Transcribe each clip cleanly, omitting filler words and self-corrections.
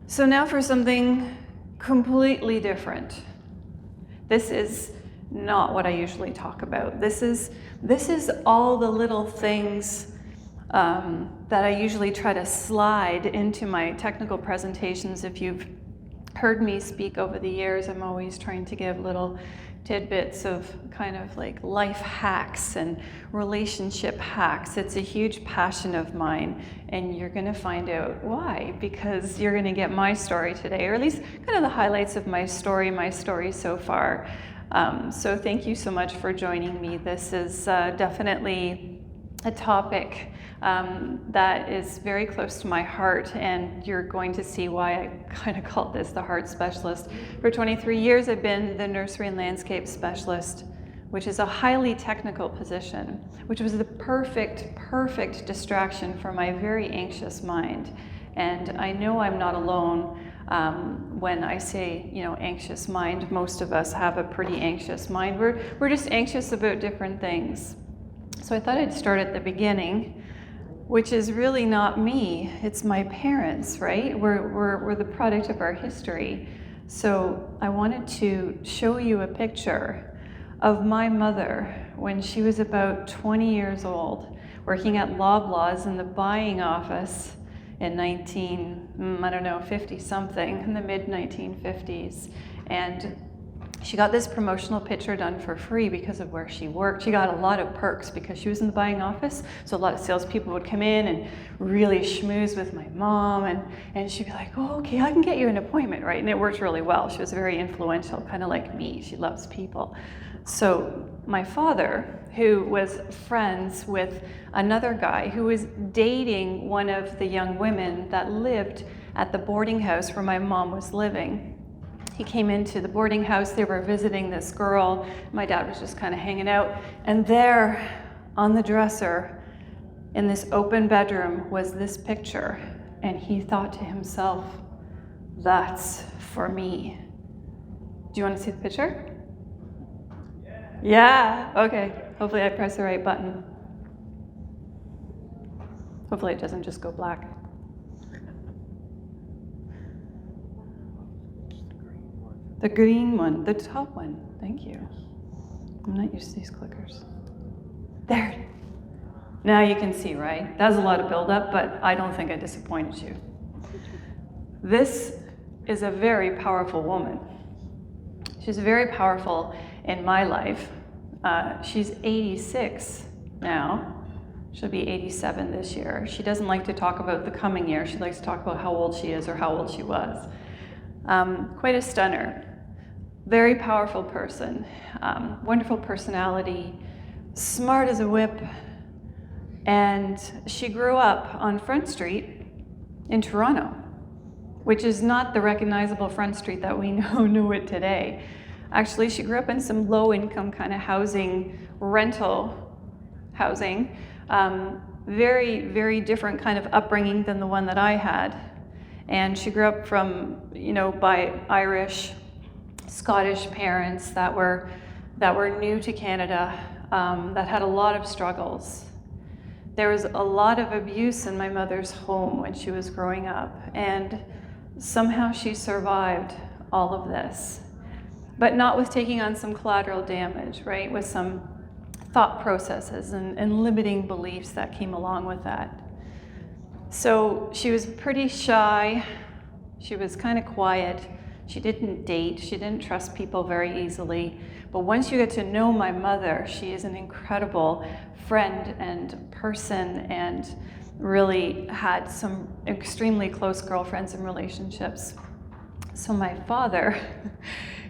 So now for something completely different. This is not what I usually talk about. This is all the little things that I usually try to slide into my technical presentations. If you've heard me speak over the years, I'm always trying to give little tidbits of kind of like life hacks and relationship hacks. It's a huge passion of mine, and you're going to find out why, because you're going to get my story today, or at least kind of the highlights of my story so far. So thank you so much for joining me. This is definitely a topic that is very close to my heart, and you're going to see why I kind of called this the heart specialist. For 23 years, I've been the nursery and landscape specialist, which is a highly technical position, which was the perfect distraction for my very anxious mind. And I know I'm not alone when I say, anxious mind. Most of us have a pretty anxious mind. We're just anxious about different things. So I thought I'd start at the beginning, which is really not me, it's my parents, right? We're the product of our history. So I wanted to show you a picture of my mother when she was about 20 years old, working at Loblaws in the buying office in 50 something, in the mid 1950s. And she got this promotional picture done for free because of where she worked. She got a lot of perks because she was in the buying office. So a lot of salespeople would come in and really schmooze with my mom, and she'd be like, oh, okay, I can get you an appointment, right? And it worked really well. She was very influential, kind of like me. She loves people. So my father, who was friends with another guy who was dating one of the young women that lived at the boarding house where my mom was living. He came into the boarding house, they were visiting this girl. My dad was just kind of hanging out. And there on the dresser in this open bedroom was this picture. And he thought to himself, that's for me. Do you want to see the picture? Yeah, okay. Hopefully I press the right button. Hopefully it doesn't just go black. The green one, the top one. Thank you. I'm not used to these clickers. There. Now you can see, right? That was a lot of buildup, but I don't think I disappointed you. This is a very powerful woman. She's very powerful in my life. She's 86 now. She'll be 87 this year. She doesn't like to talk about the coming year. She likes to talk about how old she is or how old she was. Quite a stunner. Very powerful person, wonderful personality, smart as a whip, and she grew up on Front Street in Toronto, which is not the recognizable Front Street that we know it today. Actually, she grew up in some low-income kind of housing, rental housing, very different kind of upbringing than the one that I had. And she grew up from, by Irish, Scottish parents that were new to Canada, that had a lot of struggles. There was a lot of abuse in my mother's home when she was growing up, and somehow she survived all of this, but not with taking on some collateral damage, right? With some thought processes and limiting beliefs that came along with that. So she was pretty shy. She was kind of quiet. She didn't date. She didn't trust people very easily. But once you get to know my mother, she is an incredible friend and person, and really had some extremely close girlfriends and relationships. So my father,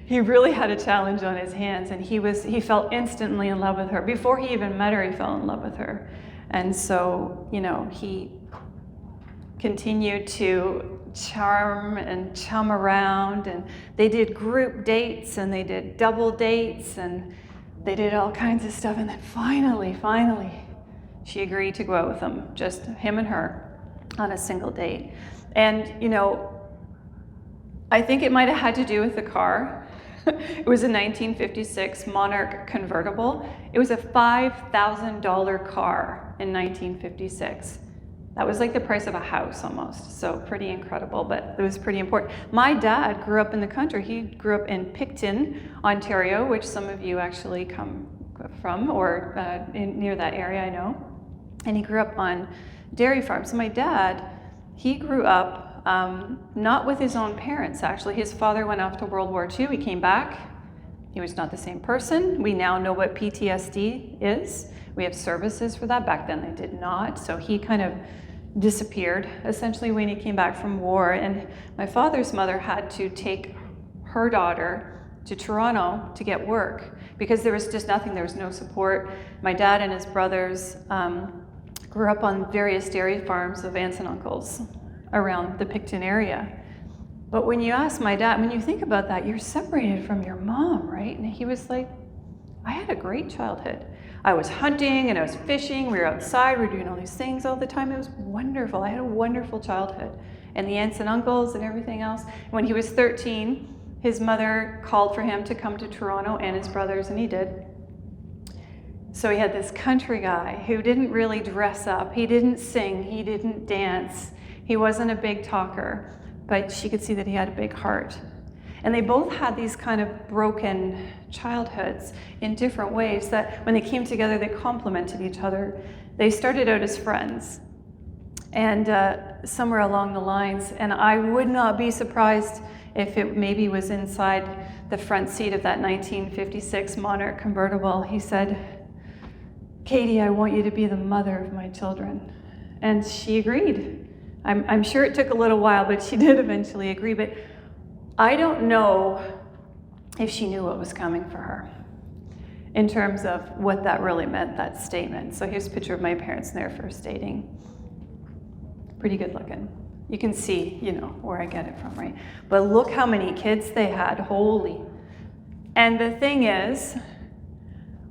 he really had a challenge on his hands, and he fell instantly in love with her. Before he even met her, he fell in love with her. And so, he continued to charm and chum around, and they did group dates and they did double dates and they did all kinds of stuff. And then finally, she agreed to go out with him, just him and her on a single date. And, I think it might have had to do with the car. It was a 1956 Monarch convertible. It was a $5,000 car in 1956. That was like the price of a house almost. So pretty incredible, but it was pretty important. My dad grew up in the country. He grew up in Picton, Ontario, which some of you actually come from, or near that area, I know. And he grew up on dairy farms. So my dad, he grew up not with his own parents, actually. His father went off to World War II. He came back. He was not the same person. We now know what PTSD is. We have services for that. Back then they did not. So he kind of disappeared essentially when he came back from war. And my father's mother had to take her daughter to Toronto to get work because there was just nothing. There was no support. My dad and his brothers grew up on various dairy farms of aunts and uncles around the Picton area. But when you ask my dad, when you think about that, you're separated from your mom, right? And he was like, I had a great childhood. I was hunting and I was fishing. We were outside. We were doing all these things all the time. It was wonderful. I had a wonderful childhood. And the aunts and uncles and everything else. When he was 13, his mother called for him to come to Toronto and his brothers, and he did. So he had this country guy who didn't really dress up. He didn't sing. He didn't dance. He wasn't a big talker, but she could see that he had a big heart. And they both had these kind of broken childhoods in different ways that when they came together, they complemented each other. They started out as friends. And somewhere along the lines, and I would not be surprised if it maybe was inside the front seat of that 1956 Monarch convertible, he said, Katie, I want you to be the mother of my children. And she agreed. I'm sure it took a little while, but she did eventually agree. But I don't know if she knew what was coming for her in terms of what that really meant, that statement. So here's a picture of my parents in their first dating. Pretty good looking. You can see, where I get it from, right? But look how many kids they had, holy. And the thing is,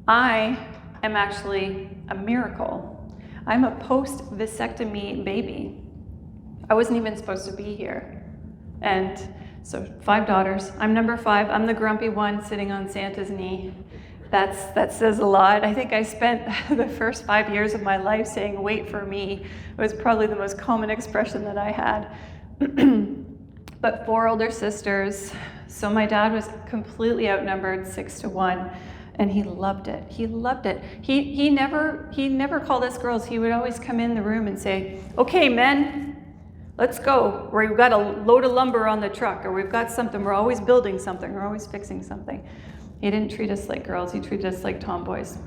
I am actually a miracle. I'm a post-vasectomy baby. I wasn't even supposed to be here. And so 5 daughters. I'm number 5. I'm the grumpy one sitting on Santa's knee. That says a lot. I think I spent the first 5 years of my life saying, wait for me. It was probably the most common expression that I had. But 4 older sisters. So my dad was completely outnumbered 6-1. And he loved it. He loved it. He never called us girls. He would always come in the room and say, okay, men, let's go. Or we've got a load of lumber on the truck, or we've got something. We're always building something. We're always fixing something. He didn't treat us like girls. He treated us like tomboys.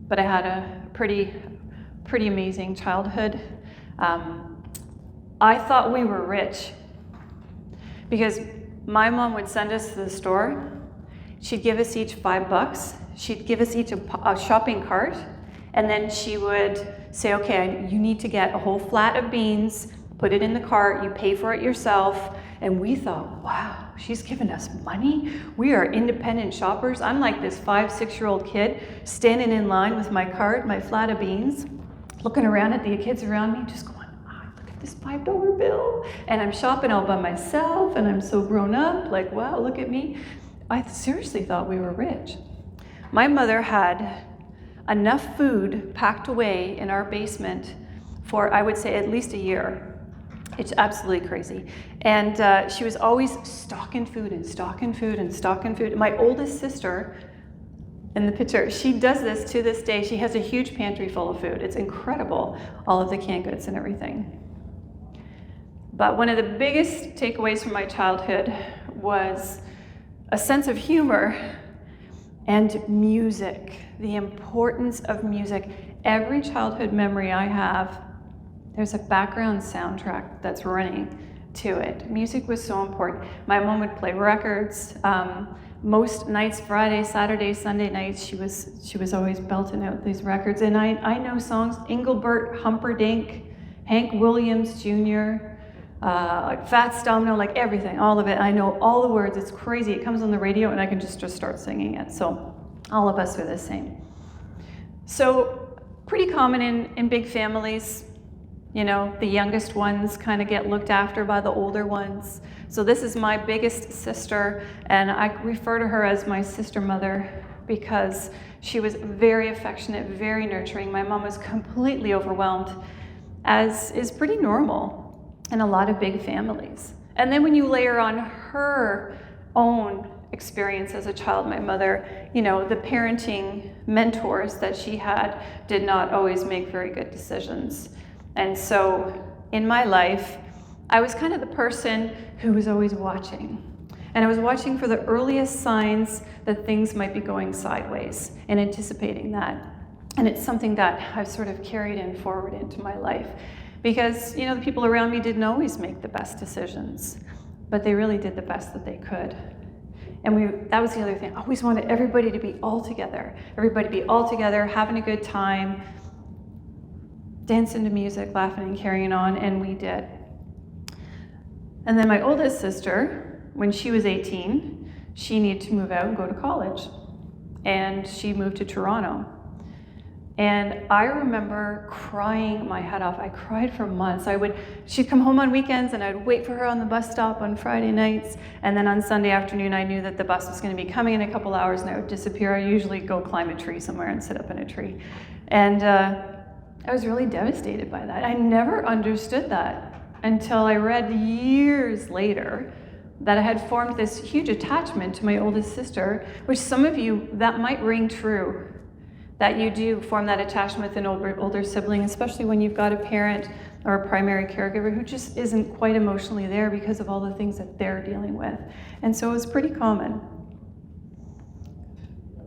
But I had a pretty amazing childhood. I thought we were rich because my mom would send us to the store. She'd give us each $5. She'd give us each a shopping cart. And then she would say, okay, you need to get a whole flat of beans, put it in the cart, you pay for it yourself. And we thought, wow, she's giving us money? We are independent shoppers. I'm like this 5-6-year-old kid standing in line with my cart, my flat of beans, looking around at the kids around me, just going, look at this $5 bill. And I'm shopping all by myself, and I'm so grown up, like, wow, look at me. I seriously thought we were rich. My mother had enough food packed away in our basement for, I would say, at least a year. It's absolutely crazy. And she was always stocking food and stocking food and stocking food. My oldest sister in the picture, she does this to this day. She has a huge pantry full of food. It's incredible, all of the canned goods and everything. But one of the biggest takeaways from my childhood was a sense of humor and music, the importance of music. Every childhood memory I have, there's a background soundtrack that's running to it. Music was so important. My mom would play records. Most nights, Friday, Saturday, Sunday nights, she was always belting out these records. And I know songs, Engelbert Humperdinck, Hank Williams Jr., like Fats Domino, like everything, all of it. I know all the words. It's crazy. It comes on the radio and I can just start singing it. So all of us are the same. So pretty common in big families. The youngest ones kind of get looked after by the older ones. So this is my biggest sister, and I refer to her as my sister mother because she was very affectionate, very nurturing. My mom was completely overwhelmed. as is pretty normal in a lot of big families. And then when you layer on her own experience as a child, my mother, the parenting mentors that she had did not always make very good decisions. And so in my life, I was kind of the person who was always watching. And I was watching for the earliest signs that things might be going sideways and anticipating that. And it's something that I've sort of carried forward into my life. Because, the people around me didn't always make the best decisions, but they really did the best that they could. And that was the other thing. I always wanted everybody to be all together. Everybody to be all together, having a good time, dancing to music, laughing and carrying on, and we did. And then my oldest sister, when she was 18, she needed to move out and go to college. And she moved to Toronto. And I remember crying my head off. I cried for months. She'd come home on weekends and I'd wait for her on the bus stop on Friday nights. And then on Sunday afternoon, I knew that the bus was going to be coming in a couple hours and I would disappear. I usually go climb a tree somewhere and sit up in a tree. And I was really devastated by that. I never understood that until I read years later that I had formed this huge attachment to my oldest sister, which some of you, that might ring true, that you do form that attachment with an older sibling, especially when you've got a parent or a primary caregiver who just isn't quite emotionally there because of all the things that they're dealing with. And so it was pretty common.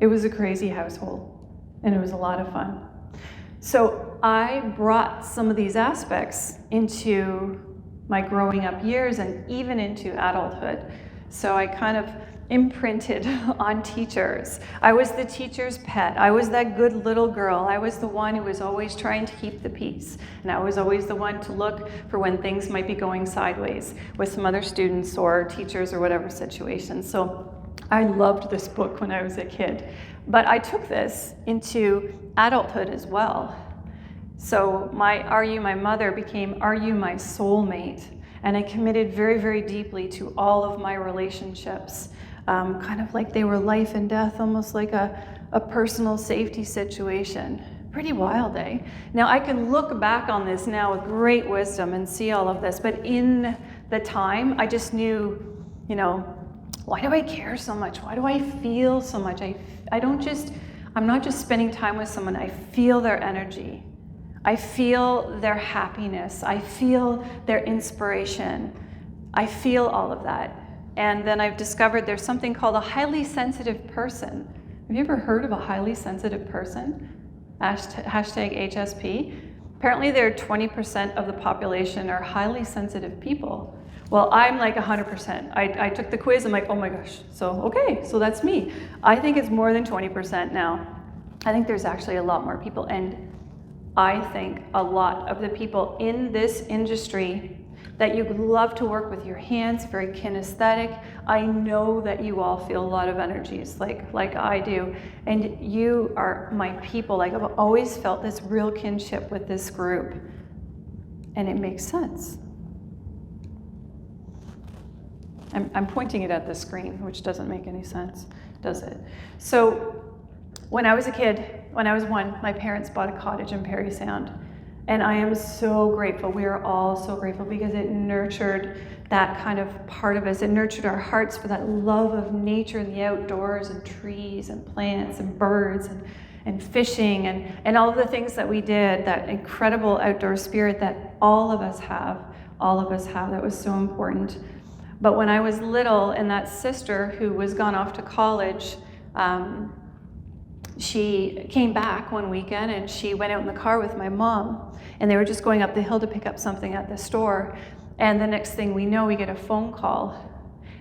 It was a crazy household, and it was a lot of fun. So I brought some of these aspects into my growing up years and even into adulthood. So I kind of imprinted on teachers. I was the teacher's pet. I was that good little girl. I was the one who was always trying to keep the peace. And I was always the one to look for when things might be going sideways with some other students or teachers or whatever situation. So I loved this book when I was a kid. But I took this into adulthood as well. So my Are You My Mother became Are You My Soulmate? And I committed very, very deeply to all of my relationships, kind of like they were life and death, almost like a personal safety situation. Pretty wild, eh? Now I can look back on this now with great wisdom and see all of this, but in the time, I just knew, why do I care so much? Why do I feel so much? I'm not just spending time with someone, I feel their energy. I feel their happiness. I feel their inspiration. I feel all of that. And then I've discovered there's something called a highly sensitive person. Have you ever heard of a highly sensitive person? Hashtag HSP. Apparently there are 20% of the population are highly sensitive people. Well, I'm like 100%. I took the quiz, I'm like, oh my gosh. So that's me. I think it's more than 20% now. I think there's actually a lot more people. And I think a lot of the people in this industry that you love to work with your hands, very kinesthetic. I know that you all feel a lot of energies like I do. And you are my people. Like I've always felt this real kinship with this group. And it makes sense. I'm pointing it at the screen, which doesn't make any sense, does it? So when I was a kid, when I was 1, my parents bought a cottage in Parry Sound. And I am so grateful. We are all so grateful because it nurtured that kind of part of us. It nurtured our hearts for that love of nature and the outdoors and trees and plants and birds and fishing and all of the things that we did, that incredible outdoor spirit that all of us have, that was so important. But when I was little, and that sister who was gone off to college, she came back one weekend and she went out in the car with my mom, and they were just going up the hill to pick up something at the store. And the next thing we know, we get a phone call,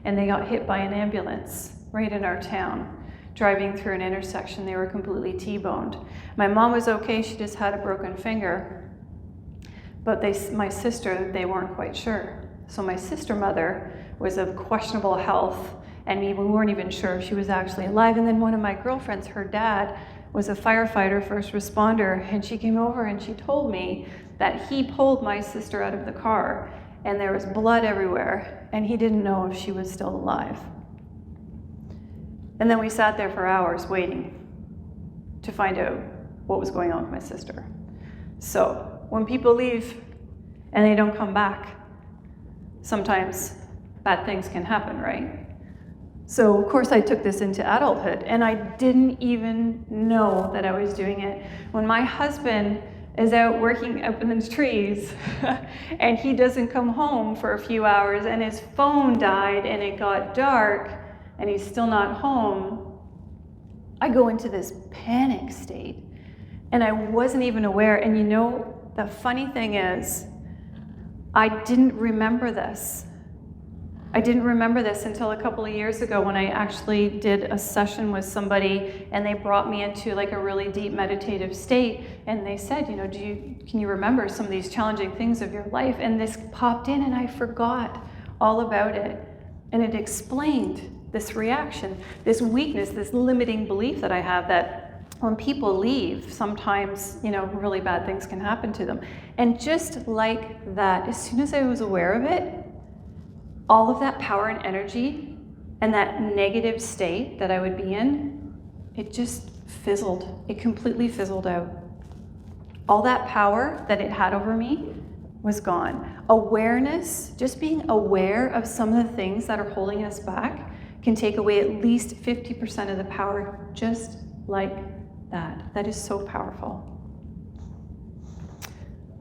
and they got hit by an ambulance right in our town, driving through an intersection. They were completely T-boned. My mom was okay, she just had a broken finger. But my sister, they weren't quite sure. So my sister mother was of questionable health, and we weren't even sure if she was actually alive. And then one of my girlfriends, her dad, was a firefighter, first responder, and she came over and she told me that he pulled my sister out of the car, and there was blood everywhere, and he didn't know if she was still alive. And then we sat there for hours waiting to find out what was going on with my sister. So when people leave and they don't come back, sometimes bad things can happen, right? So of course I took this into adulthood, and I didn't even know that I was doing it. When my husband is out working up in the trees and he doesn't come home for a few hours, and his phone died and it got dark and he's still not home, I go into this panic state, and I wasn't even aware. And you know, the funny thing is, I didn't remember this. I didn't remember this until a couple of years ago when I actually did a session with somebody, and they brought me into like a really deep meditative state, and they said, you know, can you remember some of these challenging things of your life? And this popped in, and I forgot all about it. And it explained this reaction, this weakness, this limiting belief that I have, that when people leave, sometimes, you know, really bad things can happen to them. And just like that, as soon as I was aware of it, all of that power and energy and that negative state that I would be in, it just fizzled. It completely fizzled out. All that power that it had over me was gone. Awareness, just being aware of some of the things that are holding us back, can take away at least 50% of the power, just like that. That is so powerful.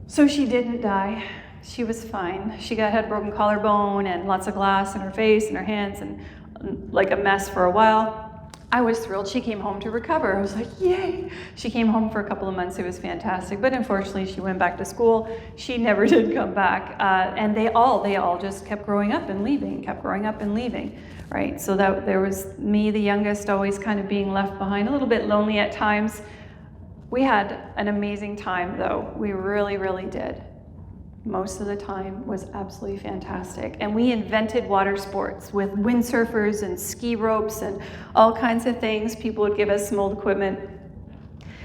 So she didn't die. She was fine. She had broken collarbone and lots of glass in her face and her hands, and like a mess for a while. I was thrilled. She came home to recover. I was like, yay. She came home for a couple of months. It was fantastic. But unfortunately, she went back to school. She never did come back. And they all just kept growing up and leaving, right? So that there was me, the youngest, always kind of being left behind, a little bit lonely at times. We had an amazing time, though. We really, really did. Most of the time was absolutely fantastic. And we invented water sports with windsurfers and ski ropes and all kinds of things. People would give us some old equipment.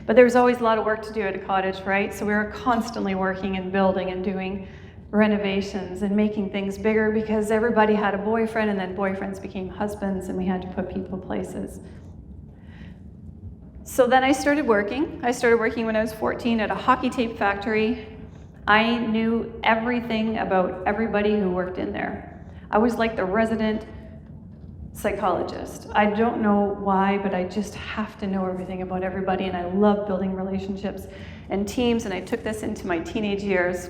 But there was always a lot of work to do at a cottage, right? So we were constantly working and building and doing renovations and making things bigger, because everybody had a boyfriend, and then boyfriends became husbands, and we had to put people places. So then I started working. I started working when I was 14 at a hockey tape factory. I knew everything about everybody who worked in there. I was like the resident psychologist. I don't know why, but I just have to know everything about everybody, and I love building relationships and teams, and I took this into my teenage years.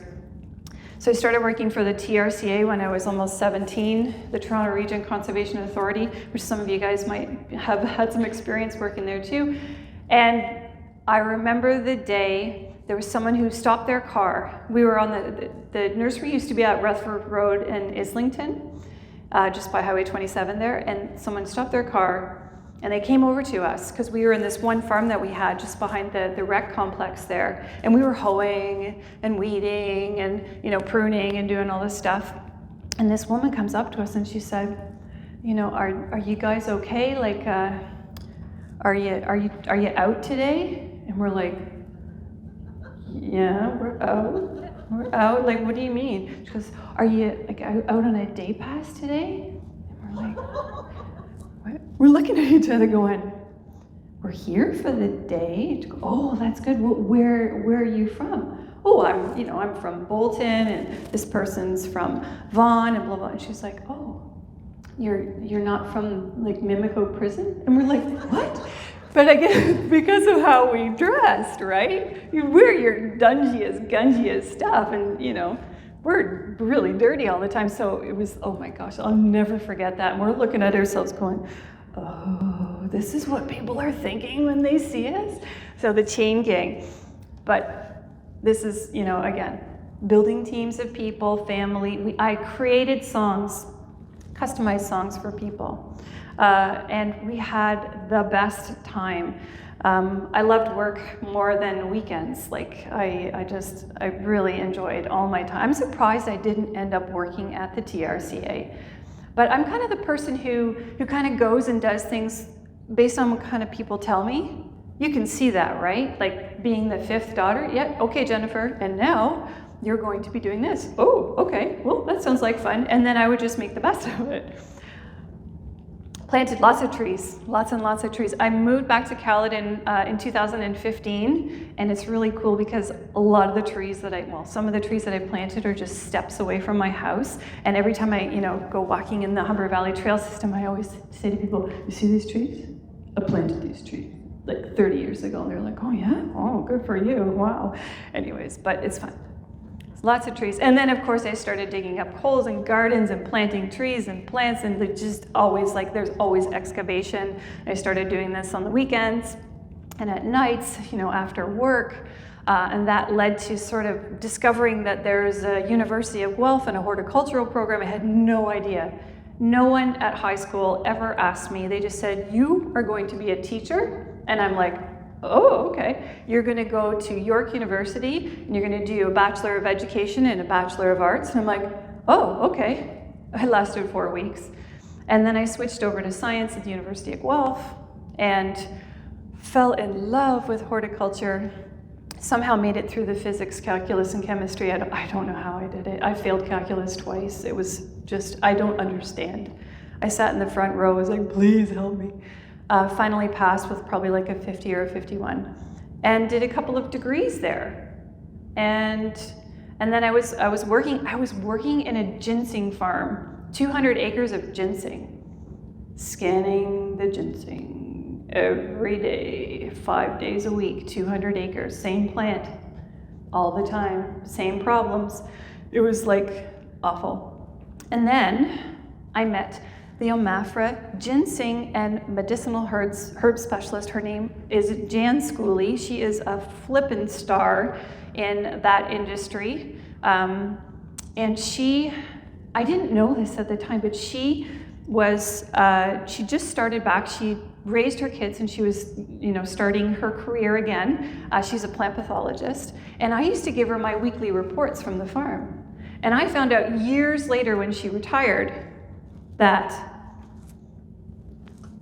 So I started working for the TRCA when I was almost 17, the Toronto Region Conservation Authority, which some of you guys might have had some experience working there too. And I remember the day there was someone who stopped their car. We were on the nursery used to be at Rutherford Road in Islington, just by Highway 27 there, and someone stopped their car, and they came over to us because we were in this one farm that we had just behind the rec complex there, and we were hoeing and weeding and, you know, pruning and doing all this stuff. And this woman comes up to us and she said, you know, are you guys okay? Like, are you out today? And we're like, yeah, we're out. Like, what do you mean? She goes, are you like out on a day pass today? And we're like, what? We're looking at each other going, we're here for the day? She goes, oh, that's good. Well, where are you from? Oh, I'm from Bolton, and this person's from Vaughan, and blah, blah. And she's like, oh, you're not from like Mimico prison? And we're like, what? But I guess because of how we dressed, right? You wear your dungiest, gungiest stuff, and, you know, we're really dirty all the time. So it was, oh my gosh, I'll never forget that. And we're looking at ourselves going, oh, this is what people are thinking when they see us? So the chain gang. But this is, you know, again, building teams of people, family. I created songs, customized songs for people. And we had the best time. I loved work more than weekends. Like, I really enjoyed all my time. I'm surprised I didn't end up working at the TRCA. But I'm kind of the person who kind of goes and does things based on what kind of people tell me. You can see that, right? Like being the fifth daughter. Yeah, okay, Jennifer, and now you're going to be doing this. Oh, okay, well, that sounds like fun. And then I would just make the best of it. Planted lots of trees, lots and lots of trees. I moved back to Caledon in 2015, and it's really cool because a lot of the trees some of the trees that I planted are just steps away from my house. And every time I, go walking in the Humber Valley Trail System, I always say to people, "You see these trees? I planted these trees like 30 years ago." And they're like, "Oh yeah? Oh, good for you, wow." Anyways, but it's fun. Lots of trees. And then of course I started digging up holes in gardens and planting trees and plants, and just always there's always excavation. I started doing this on the weekends and at nights, after work. And that led to sort of discovering that there's a University of Guelph and a horticultural program. I had no idea. No one at high school ever asked me. They just said, "You are going to be a teacher." And I'm like, "Oh, okay. You're going to go to York University and you're going to do a Bachelor of Education and a Bachelor of Arts." And I'm like, "Oh, okay." I lasted 4 weeks. And then I switched over to science at the University of Guelph and fell in love with horticulture. Somehow made it through the physics, calculus, and chemistry. I don't know how I did it. I failed calculus twice. It was just, I don't understand. I sat in the front row, I was like, "Please help me." Finally passed with probably like a 50 or a 51, and did a couple of degrees there. And then I was working in a ginseng farm, 200 acres of ginseng, scanning the ginseng every day, 5 days a week, 200 acres, same plant, all the time, same problems. It was like awful. And then I met the Omafra ginseng and medicinal herb specialist. Her name is Jan Schooley. She is a flippin' star in that industry. And I didn't know this at the time, but she just started back. She raised her kids and she was, starting her career again. She's a plant pathologist. And I used to give her my weekly reports from the farm. And I found out years later when she retired that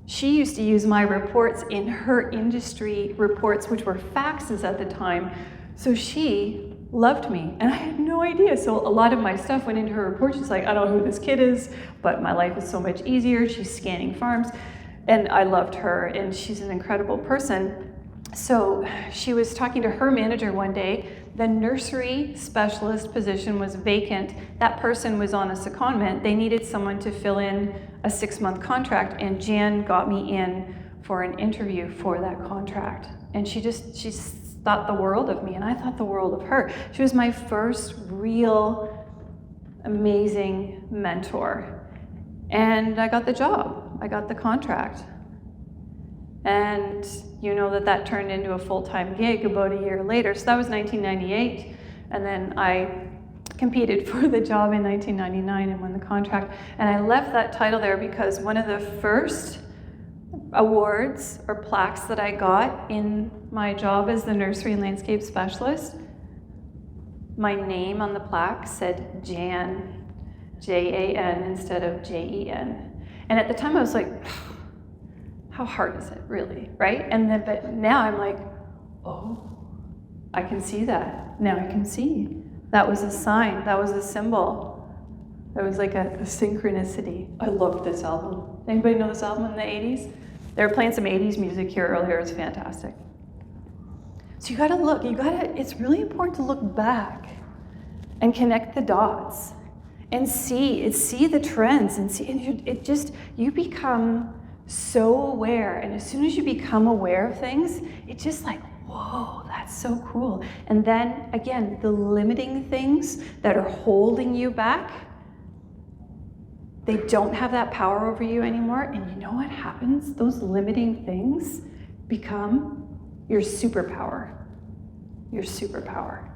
she used to use my reports in her industry reports, which were faxes at the time. So she loved me, and I had no idea. So a lot of my stuff went into her report. She's like, "I don't know who this kid is, but my life is so much easier." She's scanning farms, and I loved her, and she's an incredible person. So she was talking to her manager one day. The nursery specialist position was vacant. That person was on a secondment. They needed someone to fill in a 6-month contract, and Jan got me in for an interview for that contract. And she thought the world of me, and I thought the world of her. She was my first real amazing mentor. And I got the job. I got the contract. And that turned into a full-time gig about a year later. So that was 1998. And then I competed for the job in 1999 and won the contract. And I left that title there because one of the first awards or plaques that I got in my job as the nursery and landscape specialist, my name on the plaque said Jan, Jan instead of Jen. And at the time I was like, how hard is it really, right? But now I'm like, oh, I can see that. Now I can see. That was a sign, that was a symbol. That was like a synchronicity. I love this album. Anybody know this album in the 80s? They were playing some 80s music here earlier, it's fantastic. So you gotta look, it's really important to look back and connect the dots and see the trends and you become so aware. And as soon as you become aware of things, it's just like, whoa, that's so cool. And then again, the limiting things that are holding you back, they don't have that power over you anymore. And you know what happens? Those limiting things become your superpower. Your superpower.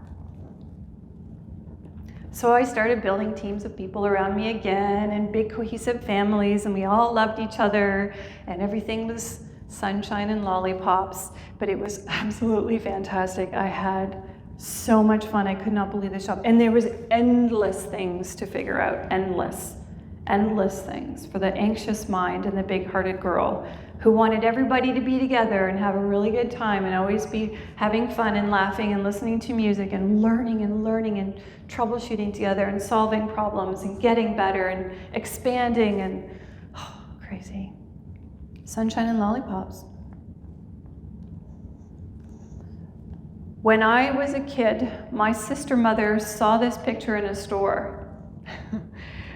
So I started building teams of people around me again and big cohesive families, and we all loved each other and everything was sunshine and lollipops, but it was absolutely fantastic. I had so much fun. I could not believe the shop. And there was endless things to figure out, endless things for the anxious mind and the big-hearted girl who wanted everybody to be together and have a really good time and always be having fun and laughing and listening to music and learning and troubleshooting together and solving problems and getting better and expanding and crazy. Sunshine and lollipops. When I was a kid, my sister mother saw this picture in a store.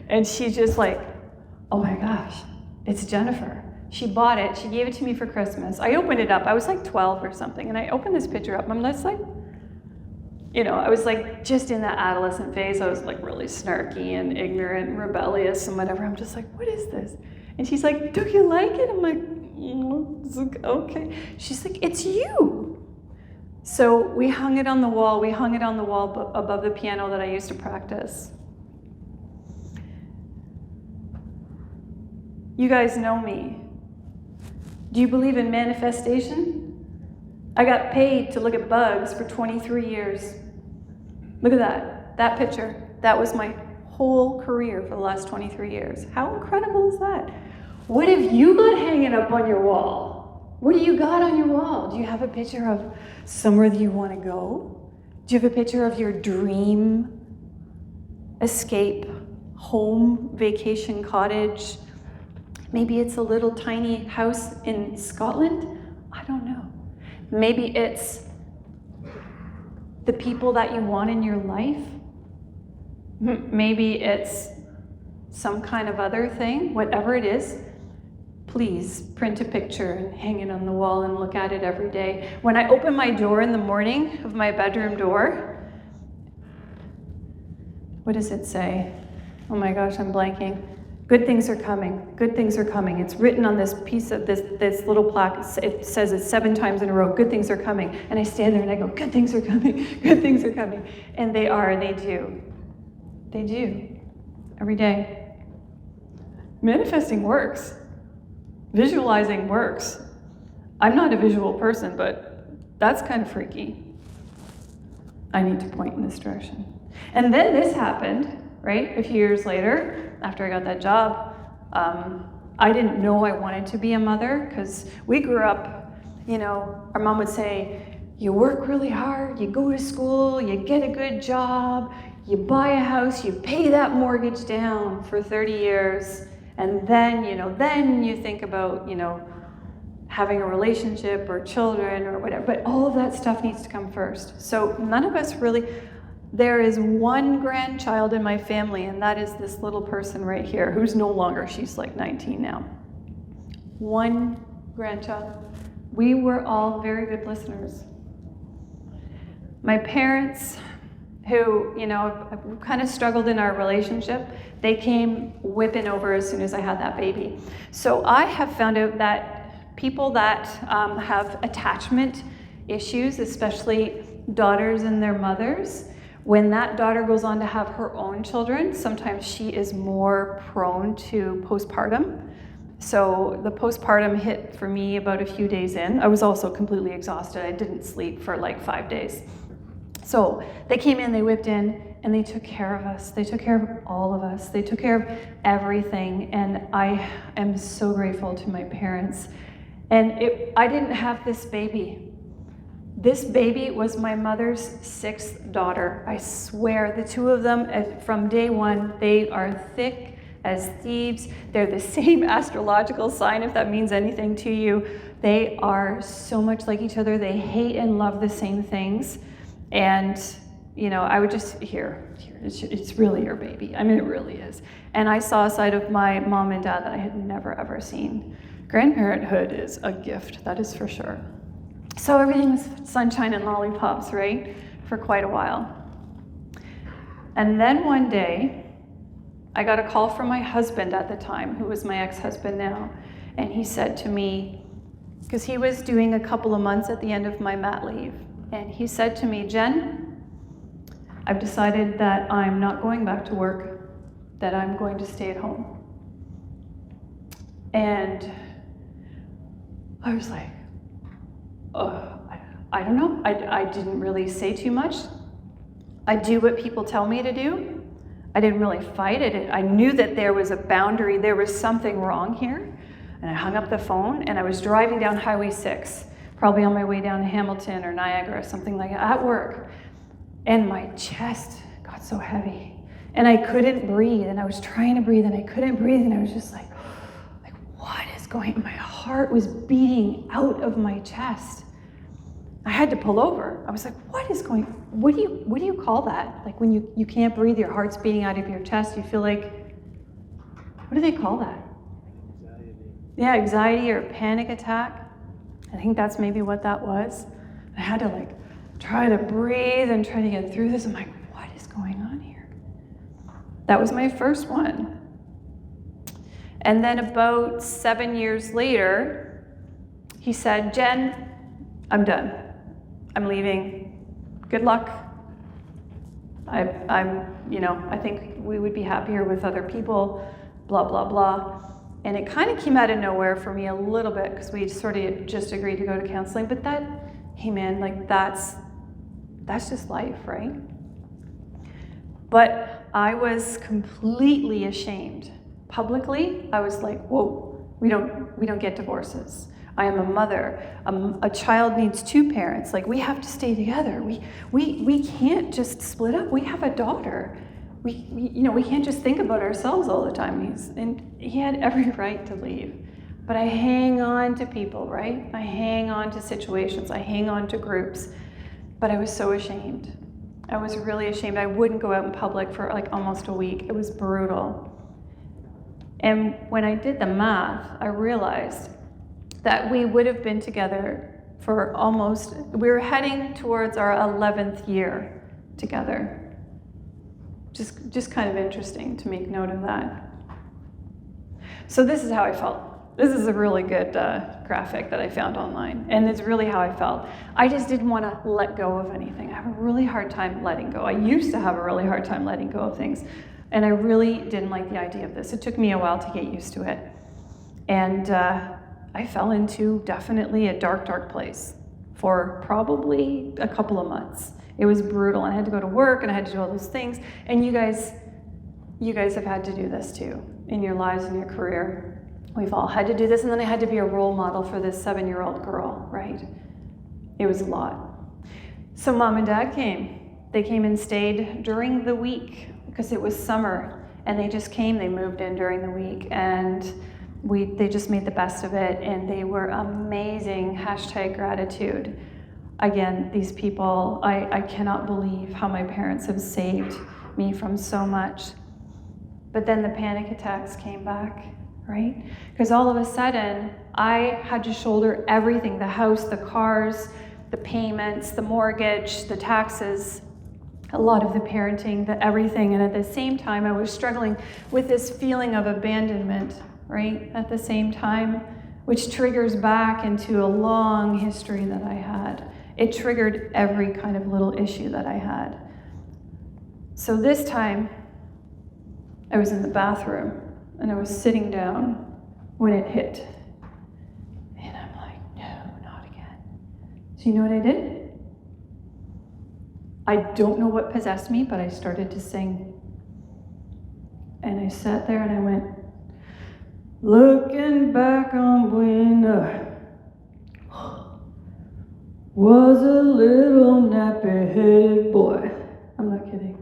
And she's just like, oh my gosh, it's Jennifer. She bought it, she gave it to me for Christmas. I opened it up, I was like 12 or something, and I opened this picture up, and I'm just like, I was like just in that adolescent phase. I was like really snarky and ignorant and rebellious and whatever. I'm just like, what is this? And she's like, don't you like it? I'm like, okay. She's like, it's you. So we hung it on the wall. We hung it on the wall above the piano that I used to practice. You guys know me. Do you believe in manifestation? I got paid to look at bugs for 23 years. Look at that picture. That was my whole career for the last 23 years. How incredible is that? What have you got hanging up on your wall? What do you got on your wall? Do you have a picture of somewhere that you want to go? Do you have a picture of your dream escape, home, vacation cottage? Maybe it's a little tiny house in Scotland. I don't know. Maybe it's the people that you want in your life. Maybe it's some kind of other thing. Whatever it is, please print a picture and hang it on the wall and look at it every day. When I open my door in the morning of my bedroom door, what does it say? Oh my gosh, I'm blanking. Good things are coming. Good things are coming. It's written on this piece of this little plaque. It says it 7 times in a row. Good things are coming. And I stand there and I go, good things are coming. Good things are coming. And they are, and they do. They do. Every day. Manifesting works. Visualizing works. I'm not a visual person, but that's kind of freaky. I need to point in this direction. And then this happened, right? A few years later, after I got that job, I didn't know I wanted to be a mother because we grew up, our mom would say, you work really hard, you go to school, you get a good job, you buy a house, you pay that mortgage down for 30 years, and then, then you think about, having a relationship or children or whatever, but all of that stuff needs to come first. So none of us really. There is one grandchild in my family, and that is this little person right here, who's no longer, she's like 19 now. One grandchild. We were all very good listeners. My parents, who, kind of struggled in our relationship, they came whipping over as soon as I had that baby. So I have found out that people that have attachment issues, especially daughters and their mothers, when that daughter goes on to have her own children, sometimes she is more prone to postpartum. So the postpartum hit for me about a few days in. I was also completely exhausted. I didn't sleep for like 5 days. So they came in, they whipped in, and they took care of us. They took care of all of us. They took care of everything. And I am so grateful to my parents. And I didn't have this baby. This baby was my mother's 6th daughter. I swear, the two of them, from day one, they are thick as thieves. They're the same astrological sign, if that means anything to you. They are so much like each other. They hate and love the same things. And, I would just, it's really your baby. I mean, it really is. And I saw a side of my mom and dad that I had never, ever seen. Grandparenthood is a gift, that is for sure. So everything was sunshine and lollipops, right, for quite a while. And then one day, I got a call from my husband at the time, who was my ex-husband now, and he said to me, because he was doing a couple of months at the end of my mat leave, and he said to me, Jen, I've decided that I'm not going back to work, that I'm going to stay at home. And I was like, I don't know. I didn't really say too much. I do what people tell me to do. I didn't really fight it. I knew that there was a boundary. There was something wrong here. And I hung up the phone, and I was driving down Highway 6, probably on my way down to Hamilton or Niagara or something like that, at work. And my chest got so heavy. And I couldn't breathe. And I was trying to breathe, and I couldn't breathe. And I was just like, what is going on? My heart was beating out of my chest. I had to pull over. I was like, what do you call that? Like when you can't breathe, your heart's beating out of your chest, you feel like, what do they call that? Anxiety. Yeah, anxiety or panic attack. I think that's maybe what that was. I had to like try to breathe and try to get through this. I'm like, what is going on here? That was my first one. And then about 7 years later, he said, Jen, I'm done. I'm leaving. Good luck. I think we would be happier with other people, blah, blah, blah. And it kind of came out of nowhere for me a little bit because we sort of just agreed to go to counseling. But hey man, like that's just life, right? But I was completely ashamed. Publicly, I was like, whoa, we don't get divorces. I am a mother. A child needs two parents. Like we have to stay together. We can't just split up. We have a daughter. We can't just think about ourselves all the time. And he had every right to leave. But I hang on to people, right? I hang on to situations. I hang on to groups. But I was so ashamed. I was really ashamed. I wouldn't go out in public for like almost a week. It was brutal. And when I did the math, I realized that we would have been together for we were heading towards our 11th year together. Just kind of interesting to make note of that. So this is how I felt. This is a really good graphic that I found online, and it's really how I felt. I just didn't want to let go of anything. I have a really hard time letting go. I used to have a really hard time letting go of things, and I really didn't like the idea of this. It took me a while to get used to it. And I fell into definitely a dark, dark place for probably a couple of months. It was brutal. I had to go to work and I had to do all those things. And you guys have had to do this too in your lives and your career. We've all had to do this. And then I had to be a role model for this 7-year-old girl, right? It was a lot. So Mom and Dad came. They came and stayed during the week because it was summer. And they just came, they moved in during the week. And they just made the best of it, and they were amazing. #gratitude. Again, these people, I cannot believe how my parents have saved me from so much. But then the panic attacks came back, right? Because all of a sudden, I had to shoulder everything, the house, the cars, the payments, the mortgage, the taxes, a lot of the parenting, the everything. And at the same time, I was struggling with this feeling of abandonment, right, at the same time, which triggers back into a long history that I had. It triggered every kind of little issue that I had. So this time, I was in the bathroom, and I was sitting down when it hit. And I'm like, no, not again. So you know what I did? I don't know what possessed me, but I started to sing. And I sat there and I went, looking back on when I was a little nappy-headed boy. I'm not kidding.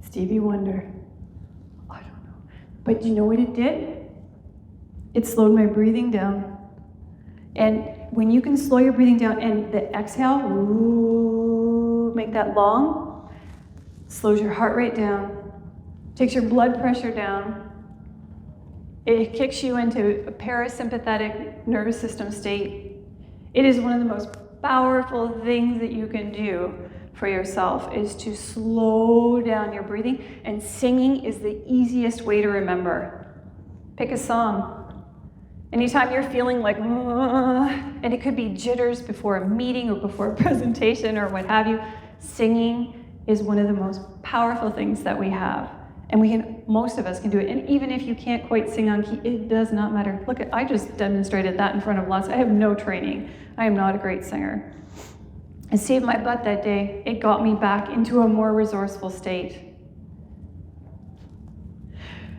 Stevie Wonder. I don't know. But you know what it did? It slowed my breathing down. And when you can slow your breathing down and the exhale, make that long, slows your heart rate down, takes your blood pressure down. It kicks you into a parasympathetic nervous system state. It is one of the most powerful things that you can do for yourself is to slow down your breathing, and singing is the easiest way to remember. Pick a song. Anytime you're feeling like, and it could be jitters before a meeting or before a presentation or what have you, singing is one of the most powerful things that we have. And most of us can do it. And even if you can't quite sing on key, it does not matter. Look, I just demonstrated that in front of lots. I have no training. I am not a great singer. It saved my butt that day. It got me back into a more resourceful state.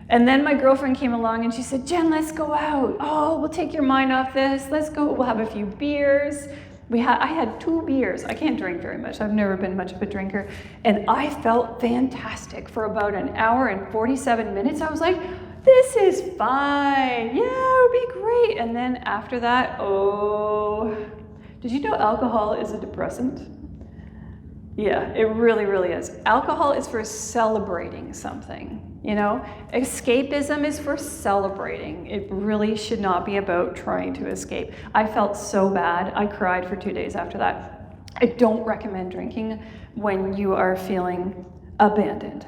And then my girlfriend came along and she said, Jen, let's go out. Oh, we'll take your mind off this. Let's go. We'll have a few beers. I had 2 beers. I can't drink very much. I've never been much of a drinker. And I felt fantastic for about an hour and 47 minutes. I was like, this is fine. Yeah, it would be great. And then after that, did you know alcohol is a depressant? Yeah, it really, really is. Alcohol is for celebrating something. Escapism is for celebrating. It really should not be about trying to escape. I felt so bad. I cried for 2 days after that. I don't recommend drinking when you are feeling abandoned.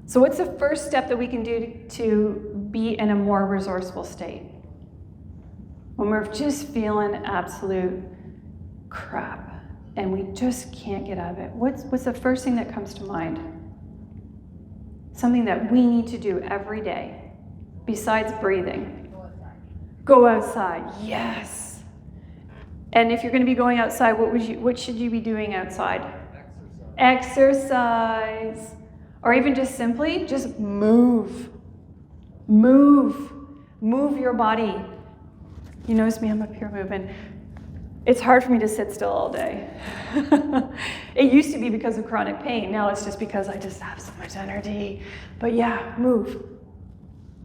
So what's the first step that we can do to be in a more resourceful state? When we're just feeling absolute crap and we just can't get out of it. What's the first thing that comes to mind? Something that we need to do every day, besides breathing. Go outside. Yes. And if you're going to be going outside, what should you be doing outside? Exercise. Or even just simply, just move. Move your body. You notice me, I'm up here moving. It's hard for me to sit still all day. It used to be because of chronic pain. Now it's just because I just have so much energy. But yeah, move.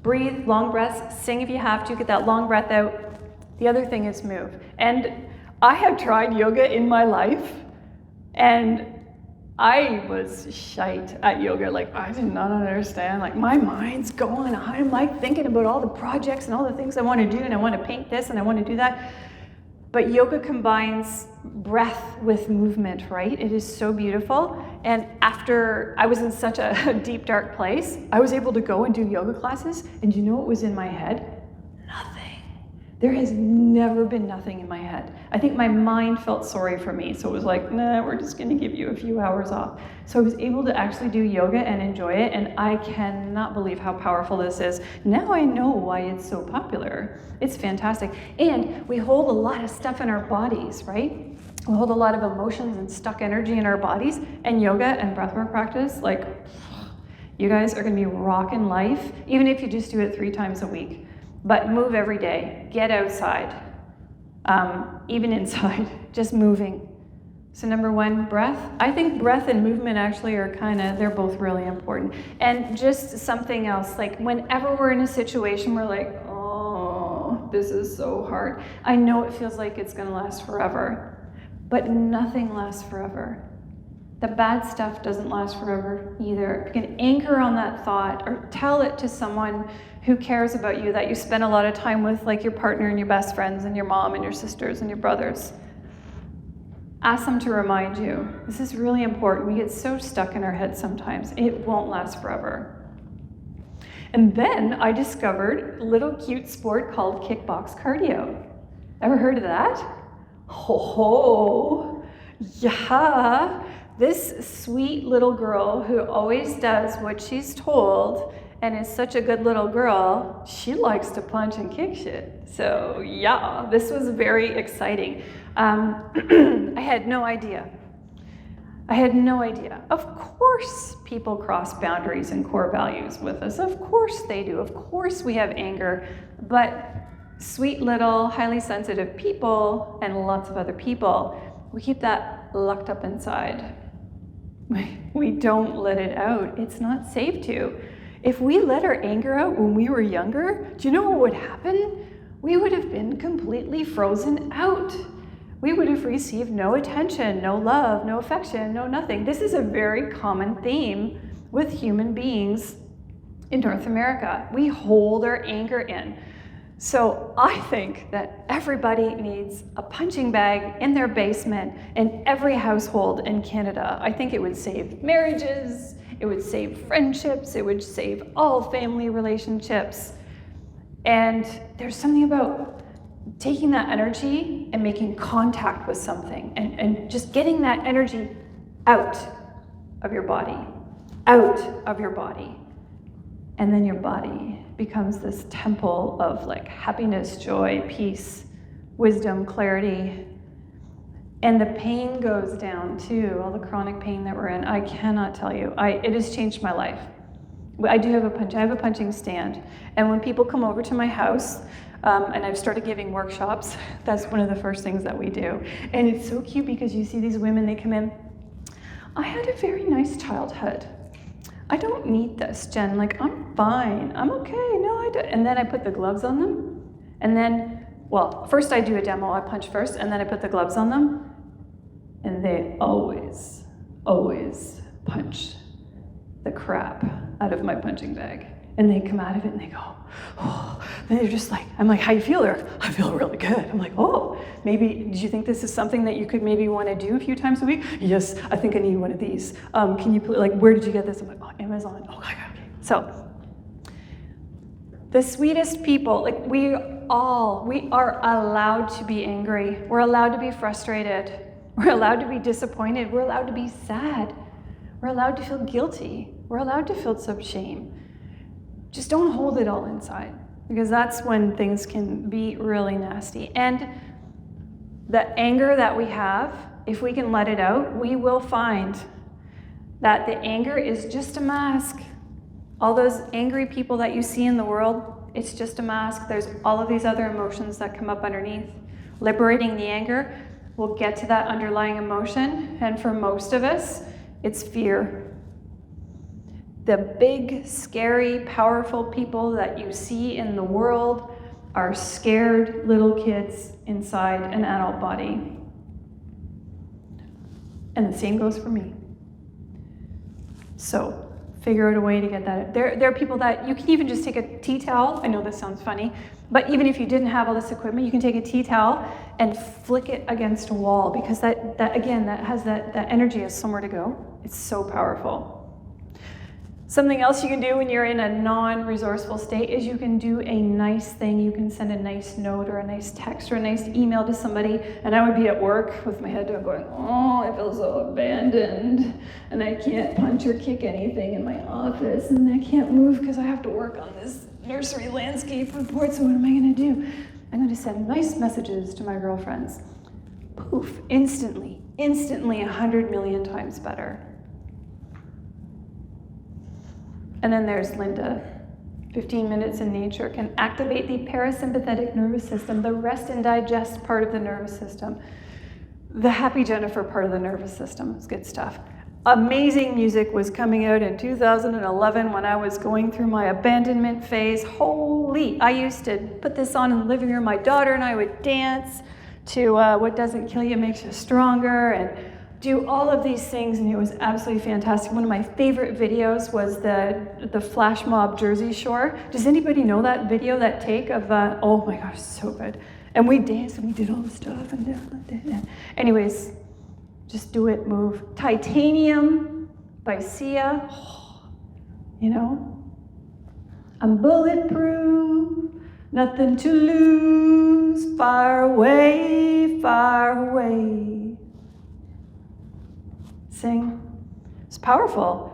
Breathe, long breaths. Sing if you have to. Get that long breath out. The other thing is move. And I have tried yoga in my life, and I was shite at yoga. Like, I did not understand. Like, my mind's going. I'm like thinking about all the projects and all the things I want to do, and I want to paint this and I want to do that. But yoga combines breath with movement, right? It is so beautiful. And after I was in such a deep, dark place, I was able to go and do yoga classes. And you know what was in my head? Nothing. There has never been nothing in my head. I think my mind felt sorry for me. So it was like, nah, we're just going to give you a few hours off. So I was able to actually do yoga and enjoy it. And I cannot believe how powerful this is. Now I know why it's so popular. It's fantastic. And we hold a lot of stuff in our bodies, right? We hold a lot of emotions and stuck energy in our bodies. And yoga and breathwork practice, like, you guys are going to be rocking life, even if you just do it 3 times a week. But move every day. Get outside. Even inside. Just moving. So number 1, breath. I think breath and movement actually are they're both really important. And just something else, like whenever we're in a situation we're like, oh, this is so hard. I know it feels like it's going to last forever, but nothing lasts forever. The bad stuff doesn't last forever either. You can anchor on that thought or tell it to someone who cares about you, that you spend a lot of time with, like your partner and your best friends and your mom and your sisters and your brothers. Ask them to remind you. This is really important. We get so stuck in our heads sometimes. It won't last forever. And then I discovered a little cute sport called kickbox cardio. Ever heard of that? Ho, yeah. This sweet little girl who always does what she's told and is such a good little girl, she likes to punch and kick shit. So yeah, this was very exciting. I had no idea. Of course people cross boundaries and core values with us. Of course they do. Of course we have anger. But sweet little, highly sensitive people and lots of other people, we keep that locked up inside. We don't let it out. It's not safe to. If we let our anger out when we were younger, do you know what would happen? We would have been completely frozen out. We would have received no attention, no love, no affection, no nothing. This is a very common theme with human beings in North America. We hold our anger in. So I think that everybody needs a punching bag in their basement in every household in Canada. I think it would save marriages, it would save friendships, it would save all family relationships. And there's something about taking that energy and making contact with something and just getting that energy out of your body, And then your body becomes this temple of like happiness, joy, peace, wisdom, clarity. And the pain goes down too, all the chronic pain that we're in. I cannot tell you, it has changed my life. I have a punching stand. And when people come over to my house, and I've started giving workshops. That's one of the first things that we do. And it's so cute because you see these women, they come in, I had a very nice childhood. I don't need this, Jen. Like, I'm fine. I'm okay. No, I don't. And then I put the gloves on them. And then, well, first I do a demo. I punch first, and then I put the gloves on them. And they always, always punch the crap out of my punching bag. And they come out of it and they go, oh, and they're just like, I'm like, how you feel? There? I feel really good. I'm like, oh, maybe, do you think this is something that you could maybe want to do a few times a week? Yes, I think I need one of these. Can you, like, where did you get this? I'm like, oh, Amazon. Oh, okay. So, the sweetest people, like, we are allowed to be angry. We're allowed to be frustrated. We're allowed to be disappointed. We're allowed to be sad. We're allowed to feel guilty. We're allowed to feel some shame. Just don't hold it all inside, because that's when things can be really nasty. And the anger that we have, if we can let it out, we will find that the anger is just a mask. All those angry people that you see in the world, it's just a mask. There's all of these other emotions that come up underneath. Liberating the anger, we'll get to that underlying emotion. And for most of us, it's fear. The big, scary, powerful people that you see in the world are scared little kids inside an adult body. And the same goes for me. So figure out a way to get that. There are people that you can even just take a tea towel. I know this sounds funny, but even if you didn't have all this equipment, you can take a tea towel and flick it against a wall, because that has that energy has somewhere to go. It's so powerful. Something else you can do when you're in a non-resourceful state is you can do a nice thing. You can send a nice note or a nice text or a nice email to somebody. And I would be at work with my head down going, oh, I feel so abandoned. And I can't punch or kick anything in my office. And I can't move because I have to work on this nursery landscape report. So what am I going to do? I'm going to send nice messages to my girlfriends. Poof, instantly, 100 million times better. And then there's Linda. 15 minutes in nature can activate the parasympathetic nervous system, the rest and digest part of the nervous system, the happy Jennifer part of the nervous system. It's good stuff. Amazing music was coming out in 2011 when I was going through my abandonment phase. Holy, I used to put this on in the living room. My daughter and I would dance to What Doesn't Kill You Makes You Stronger, and do all of these things, and it was absolutely fantastic. One of my favorite videos was the flash mob Jersey Shore. Does anybody know that video, that take of, oh my gosh, so good. And we danced and we did all the stuff. And anyways, just do it, move. Titanium by Sia. Oh, you know, I'm bulletproof, nothing to lose, far away, far away. Sing. It's powerful.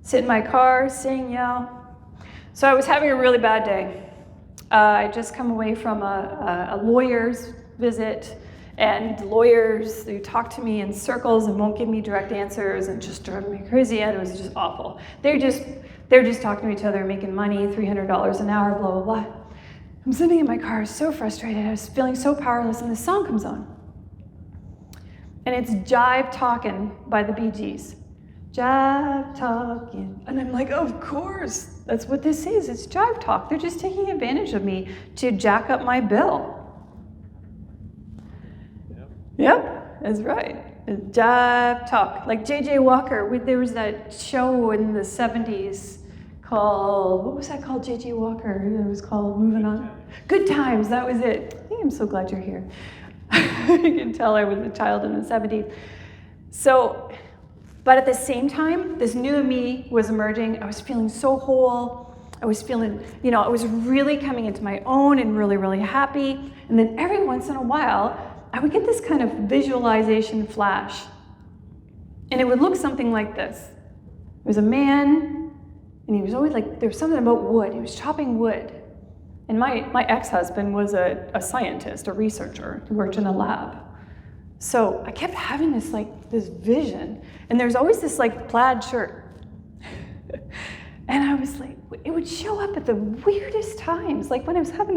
Sit in my car, sing, yell. So I was having a really bad day. I just come away from a lawyer's visit, and lawyers, they talk to me in circles and won't give me direct answers and just drive me crazy, and it was just awful. They're just talking to each other, making money, $300 an hour, blah, blah, blah. I'm sitting in my car, so frustrated. I was feeling so powerless, and this song comes on. And it's Jive Talkin' by the Bee Gees. Jive Talkin'. And I'm like, of course, that's what this is. It's Jive Talk. They're just taking advantage of me to jack up my bill. Yep, that's right. It's Jive Talk. Like J.J. Walker, there was that show in the 70s called, what was that called, J.J. Walker? It was called Moving On. Good Times, that was it. I think I'm so glad you're here. You can tell I was a child in the 70s. So, but at the same time, this new me was emerging. I was feeling so whole. I was feeling, I was really coming into my own and really, really happy. And then every once in a while, I would get this kind of visualization flash. And it would look something like this. There was a man, and he was always like, there was something about wood. He was chopping wood. And my ex-husband was a scientist, a researcher, who worked in a lab. So I kept having this vision. And there's always this plaid shirt. And I was like, it would show up at the weirdest times, like when I was having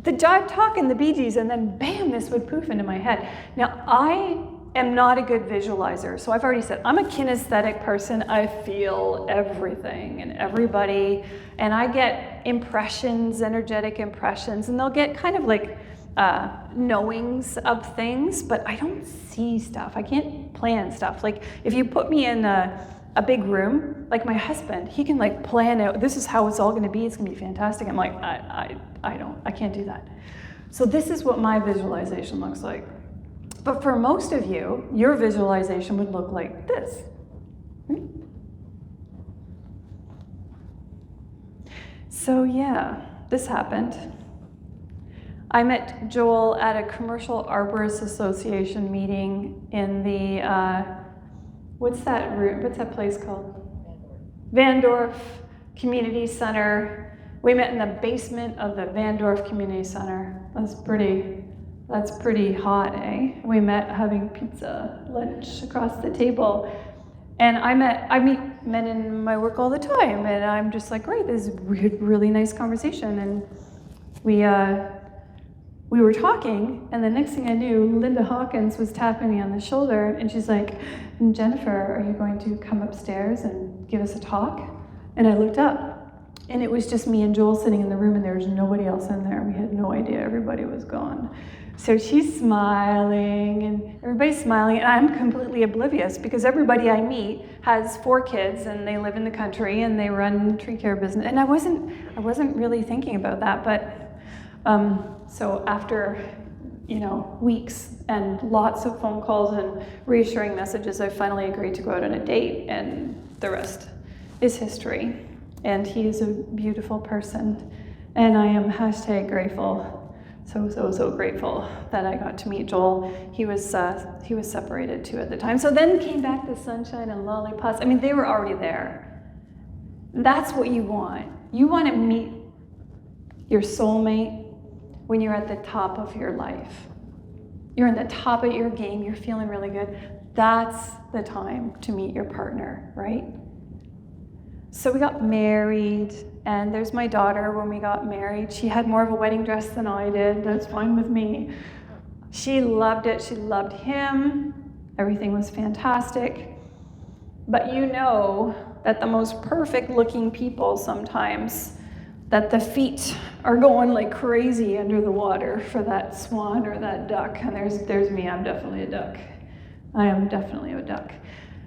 the jive talk in the Bee Gees, and then bam, this would poof into my head. Now, I am not a good visualizer. So I've already said, I'm a kinesthetic person. I feel everything and everybody, and I get impressions, energetic impressions, and they'll get kind of like knowings of things, but I don't see stuff. I can't plan stuff. Like if you put me in a big room, like my husband, he can like plan out, this is how it's all gonna be, it's gonna be fantastic. I'm like, I can't do that. So this is what my visualization looks like. But for most of you, your visualization would look like this. So yeah, this happened. I met Joel at a Commercial Arborists Association meeting in the, what's that place called? Vandorf Community Center. We met in the basement of the Vandorf Community Center. That's pretty hot, eh? We met having pizza lunch across the table. And I meet men in my work all the time, and I'm just like, great, this is a really nice conversation. And we were talking, and the next thing I knew, Linda Hawkins was tapping me on the shoulder, and she's like, Jennifer, are you going to come upstairs and give us a talk? And I looked up, and it was just me and Joel sitting in the room, and there was nobody else in there. We had no idea everybody was gone. So she's smiling, and everybody's smiling, and I'm completely oblivious because everybody I meet has 4 kids, and they live in the country, and they run tree care business. And I wasn't really thinking about that, but so after weeks and lots of phone calls and reassuring messages, I finally agreed to go out on a date, and the rest is history. And he is a beautiful person, and I am #grateful. So grateful that I got to meet Joel. He was separated too at the time. So then came back the sunshine and lollipops. I mean, they were already there. That's what you want. You want to meet your soulmate when you're at the top of your life. You're in the top of your game, you're feeling really good. That's the time to meet your partner, right? So we got married, and there's my daughter when we got married. She had more of a wedding dress than I did. That's fine with me. She loved it. She loved him. Everything was fantastic. But you know that the most perfect looking people sometimes, that the feet are going like crazy under the water for that swan or that duck. And there's me. I'm definitely a duck. I am definitely a duck.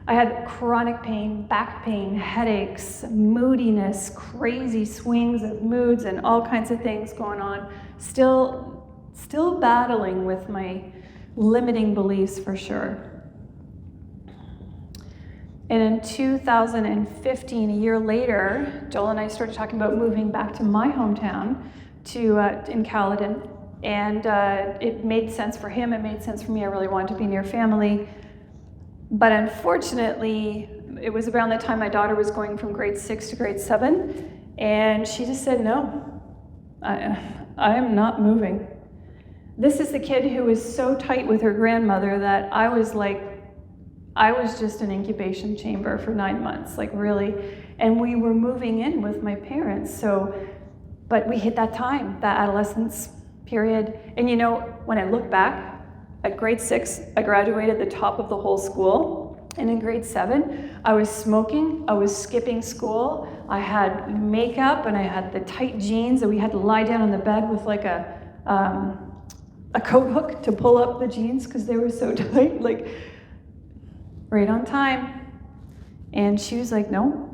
I had chronic pain, back pain, headaches, moodiness, crazy swings of moods, and all kinds of things going on. Still battling with my limiting beliefs for sure. And in 2015, a year later, Joel and I started talking about moving back to my hometown in Caledon. And it made sense for him, it made sense for me. I really wanted to be near family. But unfortunately, it was around the time my daughter was going from grade 6 to grade 7, and she just said, no, I am not moving. This is the kid who was so tight with her grandmother that I was just an incubation chamber for 9 months, like really. And we were moving in with my parents, but we hit that time, that adolescence period. And when I look back, at grade 6, I graduated the top of the whole school. And in grade 7, I was smoking, I was skipping school, I had makeup, and I had the tight jeans, and we had to lie down on the bed with like a coat hook to pull up the jeans because they were so tight, like right on time. And she was like, no,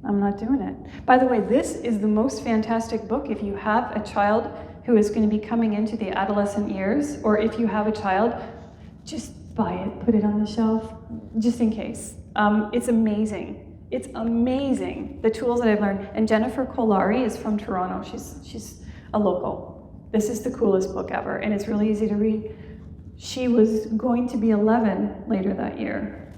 I'm not doing it. By the way, this is the most fantastic book if you have a child who is going to be coming into the adolescent years, or if you have a child, just buy it, put it on the shelf, just in case. It's amazing. It's amazing, the tools that I've learned. And Jennifer Kolari is from Toronto. She's a local. This is the coolest book ever, and it's really easy to read. She was going to be 11 later that year.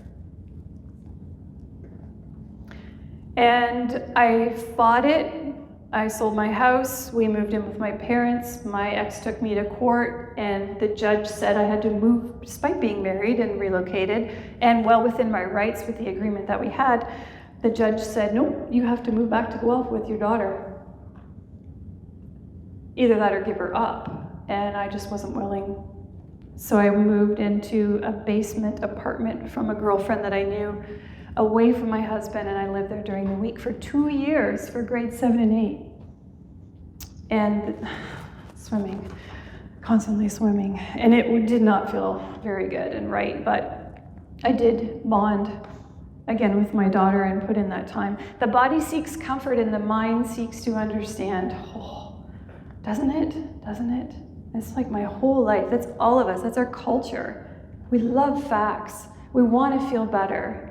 And I fought it. I sold my house, we moved in with my parents, my ex took me to court, and the judge said I had to move despite being married and relocated, and well within my rights with the agreement that we had. the judge said, nope, you have to move back to Guelph with your daughter. Either that or give her up. And I just wasn't willing. So I moved into a basement apartment from a girlfriend that I knew, away from my husband, and I lived there during the week for 2 years for grades 7 and 8. And swimming, constantly swimming. And it did not feel very good and right, but I did bond again with my daughter and put in that time. The body seeks comfort and the mind seeks to understand. Oh, doesn't it? Doesn't it? It's like my whole life. That's all of us. That's our culture. We love facts. We want to feel better.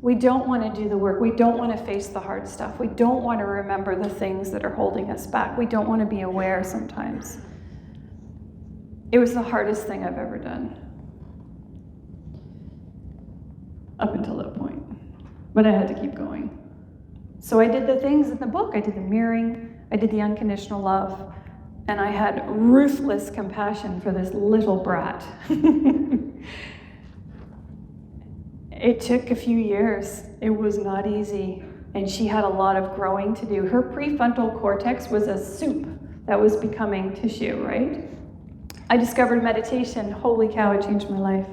We don't want to do the work. We don't want to face the hard stuff. We don't want to remember the things that are holding us back. We don't want to be aware sometimes. It was the hardest thing I've ever done. Up until that point. But I had to keep going. So I did the things in the book. I did the mirroring. I did the unconditional love. And I had ruthless compassion for this little brat. It took a few years. It was not easy. And she had a lot of growing to do. Her prefrontal cortex was a soup that was becoming tissue, right? I discovered meditation. Holy cow, it changed my life.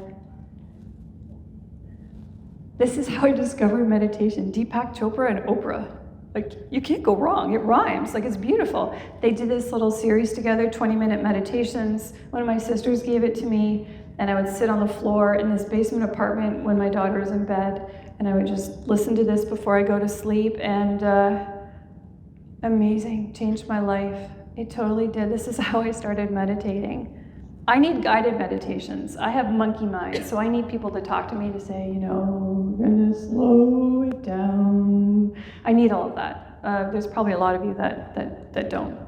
This is how I discovered meditation. Deepak Chopra and Oprah. Like, you can't go wrong. It rhymes. Like, it's beautiful. They did this little series together, 20-minute meditations. One of my sisters gave it to me, and I would sit on the floor in this basement apartment when my daughter was in bed, and I would just listen to this before I go to sleep, and amazing. Changed my life. It totally did. This is how I started meditating. I need guided meditations. I have monkey mind, so I need people to talk to me to say, we're gonna slow it down. I need all of that. There's probably a lot of you that don't.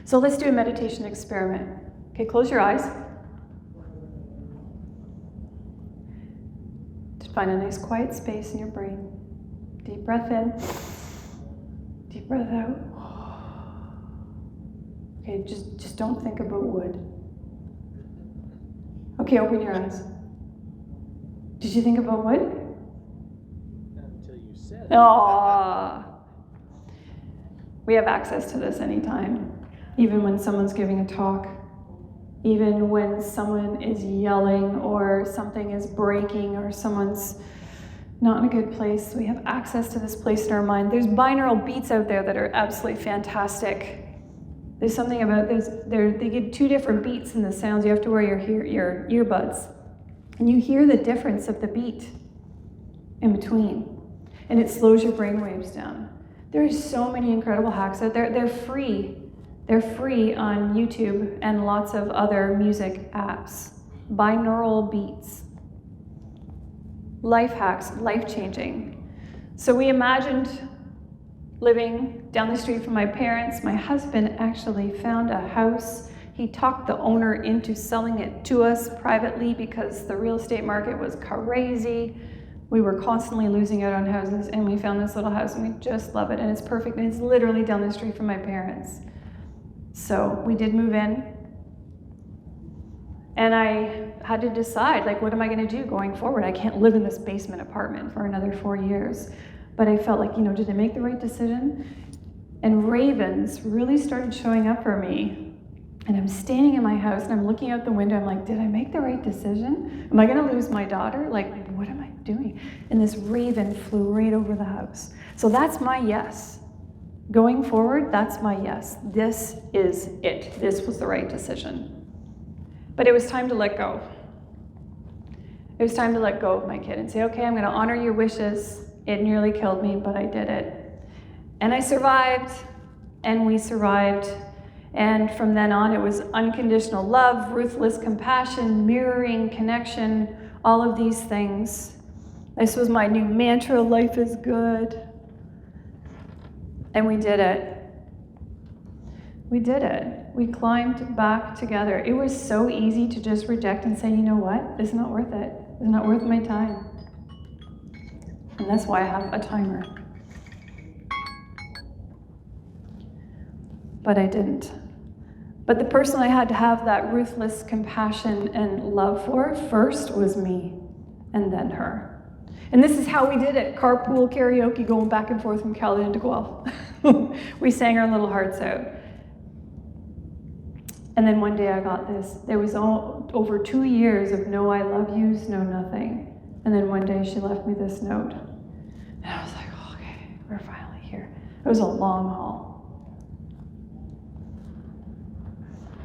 So let's do a meditation experiment. Okay, close your eyes. Just find a nice quiet space in your brain. Deep breath in, deep breath out. Okay, just don't think about wood. Okay, open your eyes. Did you think about wood? Until you said it. Aww. We have access to this anytime. Even when someone's giving a talk. Even when someone is yelling or something is breaking or someone's not in a good place. We have access to this place in our mind. There's binaural beats out there that are absolutely fantastic. There's something about this, they give 2 different beats in the sounds. You have to wear your earbuds. And you hear the difference of the beat in between. And it slows your brain waves down. There are so many incredible hacks out there. They're free. They're free on YouTube and lots of other music apps. Binaural beats. Life hacks, life-changing. So we imagined living down the street from my parents. My husband actually found a house. He talked the owner into selling it to us privately because the real estate market was crazy. We were constantly losing out on houses, and we found this little house, and we just love it, and it's perfect, and it's literally down the street from my parents. So we did move in, and I had to decide, like, what am I gonna do going forward? I can't live in this basement apartment for another 4 years. But I felt like, did I make the right decision? And ravens really started showing up for me. And I'm standing in my house and I'm looking out the window. I'm like, did I make the right decision? Am I gonna lose my daughter? Like, what am I doing? And this raven flew right over the house. So that's my yes. Going forward, that's my yes. This is it. This was the right decision. But it was time to let go. It was time to let go of my kid and say, okay, I'm gonna honor your wishes. It nearly killed me, but I did it. And I survived, and we survived. And from then on, it was unconditional love, ruthless compassion, mirroring, connection, all of these things. This was my new mantra, life is good. And we did it. We did it. We climbed back together. It was so easy to just reject and say, you know what? It's not worth it. It's not worth my time. And that's why I have a timer. But I didn't. But the person I had to have that ruthless compassion and love for first was me, and then her. And this is how we did it. Carpool karaoke, going back and forth from Caledon to Guelph. We sang our little hearts out. And then one day I got this. There was over 2 years of no I love yous, no nothing. And then one day she left me this note. And I was like, oh, okay, we're finally here. It was a long haul.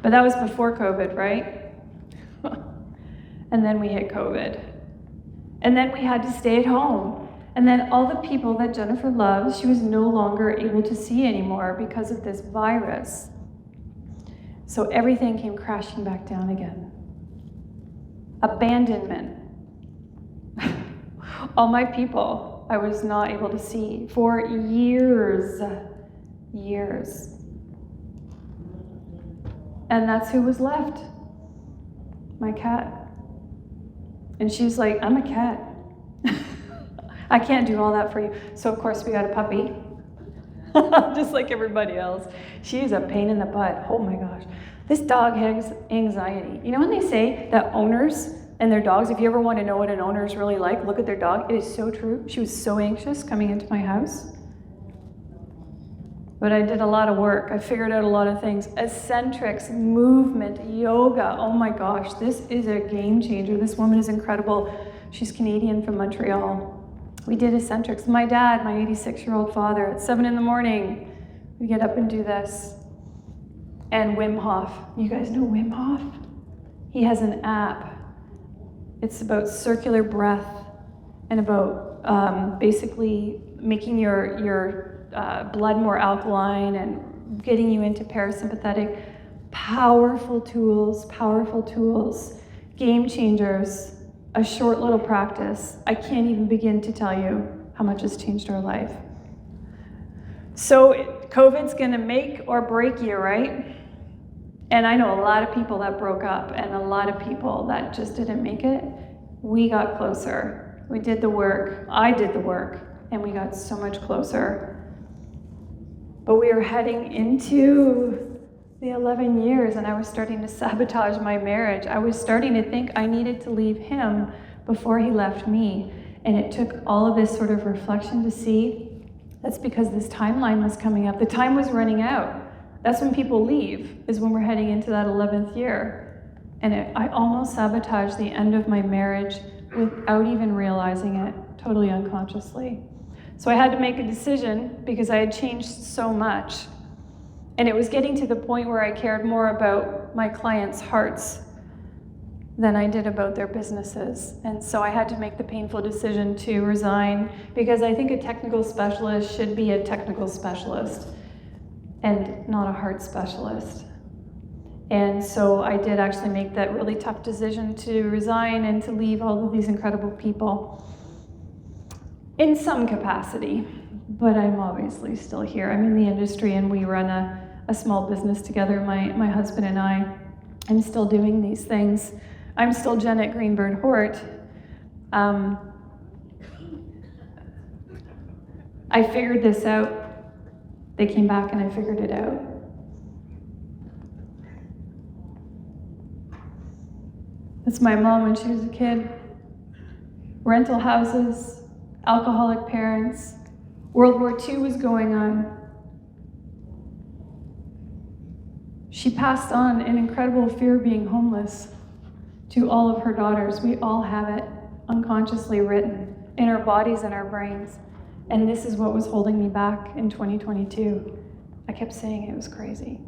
But that was before COVID, right? And then we hit COVID. And then we had to stay at home. And then all the people that Jennifer loves, she was no longer able to see anymore because of this virus. So everything came crashing back down again. Abandonment. All my people I was not able to see for years. And that's who was left. My cat. And she's like, I'm a cat. I can't do all that for you. So of course we got a puppy. Just like everybody else. She is a pain in the butt. Oh my gosh. This dog has anxiety. You know when they say that owners and their dogs, if you ever want to know what an owner is really like, look at their dog. It is so true. She was so anxious coming into my house. But I did a lot of work. I figured out a lot of things. Eccentrics, movement, yoga. Oh my gosh, this is a game changer. This woman is incredible. She's Canadian from Montreal. We did eccentrics. My dad, my 86-year-old father, at 7 a.m, we get up and do this. And Wim Hof. You guys know Wim Hof? He has an app. It's about circular breath and about basically making your blood more alkaline and getting you into parasympathetic. Powerful tools, game changers. A short little practice. I can't even begin to tell you how much has changed our life. So COVID's gonna make or break you, right? And I know a lot of people that broke up and a lot of people that just didn't make it. We got closer. We did the work. I did the work, and we got so much closer. But we were heading into the 11 years, and I was starting to sabotage my marriage. I was starting to think I needed to leave him before he left me. And it took all of this sort of reflection to see that's because this timeline was coming up. The time was running out. That's when people leave, is when we're heading into that 11th year. And I almost sabotaged the end of my marriage without even realizing it, totally unconsciously. So I had to make a decision because I had changed so much. And it was getting to the point where I cared more about my clients' hearts than I did about their businesses. And so I had to make the painful decision to resign because I think a technical specialist should be a technical specialist and not a heart specialist. And so I did actually make that really tough decision to resign and to leave all of these incredible people in some capacity. But I'm obviously still here. I'm in the industry and we run a small business together, my husband and I. I'm still doing these things. I'm still Janet Greenberg Hort. I figured this out. They came back and I figured it out. That's my mom when she was a kid. Rental houses, alcoholic parents. World War II was going on. She passed on an incredible fear of being homeless to all of her daughters. We all have it unconsciously written in our bodies and our brains. And this is what was holding me back in 2022. I kept saying it was crazy.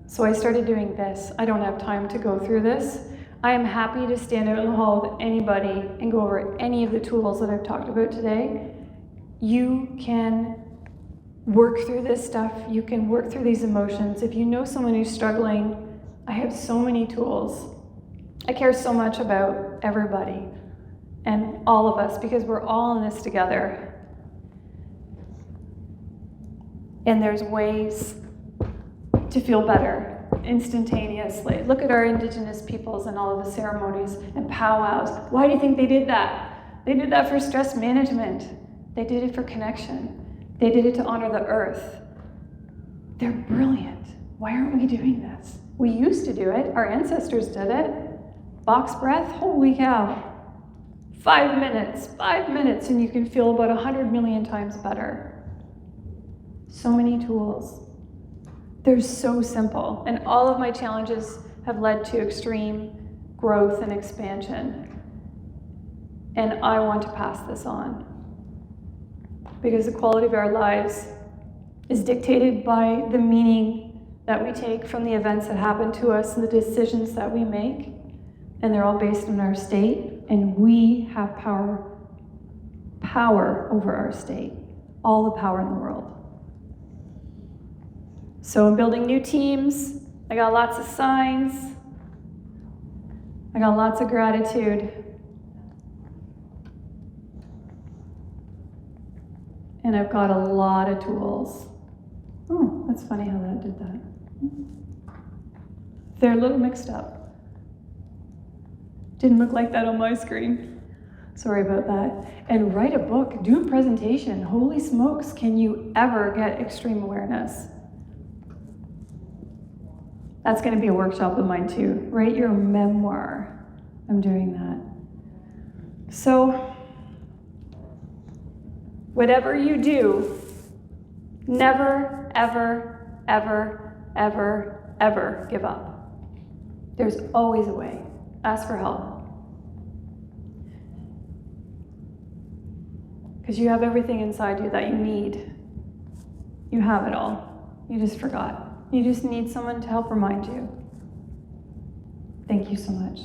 So I started doing this. I don't have time to go through this. I am happy to stand out in the hall with anybody and go over any of the tools that I've talked about today. You can work through this stuff. You can work through these emotions. If you know someone who's struggling, I have so many tools. I care so much about everybody and all of us because we're all in this together. And there's ways to feel better instantaneously. Look at our Indigenous peoples and all of the ceremonies and powwows. Why do you think they did that? They did that for stress management. They did it for connection. They did it to honor the earth. They're brilliant. Why aren't we doing this? We used to do it. Our ancestors did it. Box breath, holy cow. 5 minutes, and you can feel about 100 million times better. So many tools. They're so simple, and all of my challenges have led to extreme growth and expansion. And I want to pass this on, because the quality of our lives is dictated by the meaning that we take from the events that happen to us and the decisions that we make. And they're all based on our state, and we have power over our state, all the power in the world. So I'm building new teams. I got lots of signs. I got lots of gratitude. And I've got a lot of tools. Oh, that's funny how that did that. They're a little mixed up. Didn't look like that on my screen. Sorry about that. And write a book, do a presentation. Holy smokes, can you ever get extreme awareness? That's going to be a workshop of mine too. Write your memoir. I'm doing that. So, whatever you do, never, ever, ever, ever, ever give up. There's always a way. Ask for help. Because you have everything inside you that you need. You have it all. You just forgot. You just need someone to help remind you. Thank you so much.